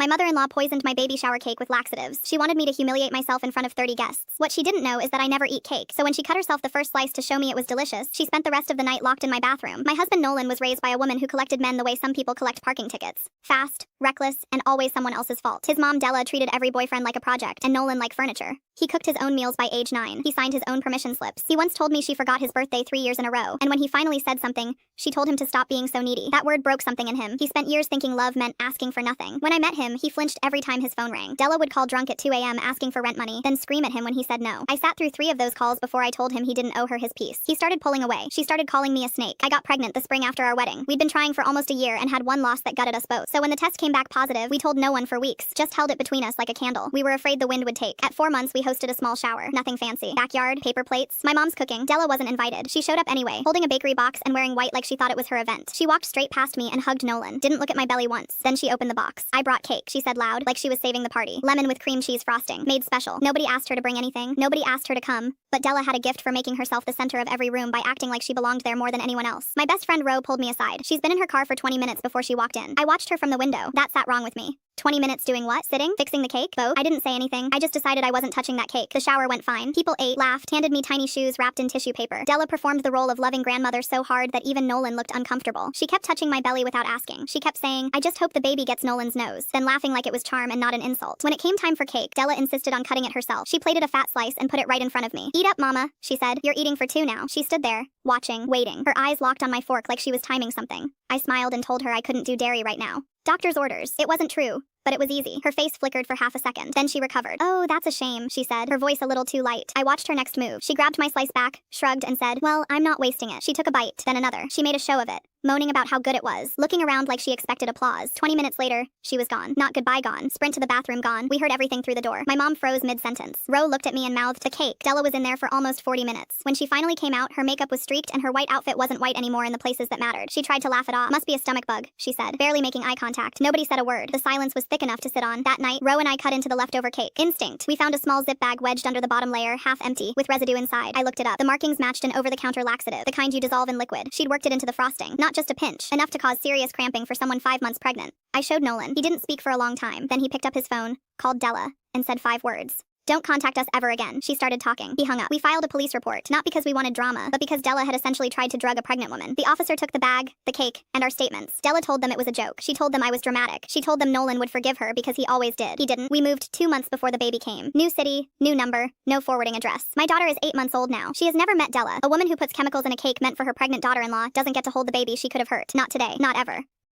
My mother-in-law poisoned my baby shower cake with laxatives. She wanted me to humiliate myself in front of 30 guests. What she didn't know is that I never eat cake, so when she cut herself the first slice to show me it was delicious, she spent the rest of the night locked in my bathroom. My husband Nolan was raised by a woman who collected men the way some people collect parking tickets. Fast, reckless, and always someone else's fault. His mom Della treated every boyfriend like a project, and Nolan like furniture. He cooked his own meals by age 9. He signed his own permission slips. He once told me she forgot his birthday 3 years in a row, and when he finally said something, she told him to stop being so needy. That word broke something in him. He spent years thinking love meant asking for nothing. When I met him, he flinched every time his phone rang. Della would call drunk at 2 a.m. asking for rent money, then scream at him when he said no. I sat through 3 of those calls before I told him he didn't owe her his piece. He started pulling away. She started calling me a snake. I got pregnant the spring after our wedding. We'd been trying for almost a year and had one loss that gutted us both. So when the test came back positive, we told no one for weeks. Just held it between us like a candle. We were afraid the wind would take. At 4 months, we hosted a small shower. Nothing fancy. Backyard, paper plates. My mom's cooking. Della wasn't invited. She showed up anyway, holding a bakery box and wearing white like she thought it was her event. She walked straight past me and hugged Nolan. Didn't look at my belly once. Then she opened the box. I brought cake, she said loud, like she was saving the party. Lemon with cream cheese frosting. Made special. Nobody asked her to bring anything. Nobody asked her to come. But Della had a gift for making herself the center of every room by acting like she belonged there more than anyone else. My best friend Ro pulled me aside. She's been in her car for 20 minutes before she walked in. I watched her from the window. That sat wrong with me. 20 minutes doing what? Sitting? Fixing the cake? Both? I didn't say anything. I just decided I wasn't touching that cake. The shower went fine. People ate, laughed, handed me tiny shoes wrapped in tissue paper. Della performed the role of loving grandmother so hard that even Nolan looked uncomfortable. She kept touching my belly without asking. She kept saying, I just hope the baby gets Nolan's nose, then laughing like it was charm and not an insult. When it came time for cake, Della insisted on cutting it herself. She plated a fat slice and put it right in front of me. Eat up, mama, she said. You're eating for 2 now. She stood there, watching, waiting. Her eyes locked on my fork like she was timing something. I smiled and told her I couldn't do dairy right now. Doctor's orders. It wasn't true, but it was easy. Her face flickered for half a second. Then she recovered. Oh, that's a shame, she said, her voice a little too light. I watched her next move. She grabbed my slice back, shrugged, and said, well, I'm not wasting it. She took a bite, then another. She made a show of it, moaning about how good it was, looking around like she expected applause. 20 minutes later, she was gone. Not goodbye gone. Sprint to the bathroom gone. We heard everything through the door. My mom froze mid-sentence. Ro looked at me and mouthed, the cake. Della was in there for almost 40 minutes. When she finally came out, her makeup was streaked and her white outfit wasn't white anymore in the places that mattered. She tried to laugh it off. Must be a stomach bug, she said, barely making eye contact. Nobody said a word. The silence was thick enough to sit on. That night, Ro and I cut into the leftover cake. Instinct. We found a small zip bag wedged under the bottom layer, half empty, with residue inside. I looked it up. The markings matched an over-the-counter laxative, the kind you dissolve in liquid. She'd worked it into the frosting. Not just a pinch, enough to cause serious cramping for someone 5 months pregnant. I showed Nolan. He didn't speak for a long time. Then he picked up his phone, called Della, and said 5 words. Don't contact us ever again. She started talking. He hung up. We filed a police report, not because we wanted drama, but because Della had essentially tried to drug a pregnant woman. The officer took the bag, the cake, and our statements. Della told them it was a joke. She told them I was dramatic. She told them Nolan would forgive her because he always did. He didn't. We moved 2 months before the baby came. New city, new number, no forwarding address. My daughter is 8 months old now. She has never met Della. A woman who puts chemicals in a cake meant for her pregnant daughter-in-law doesn't get to hold the baby she could have hurt. Not today. Not ever.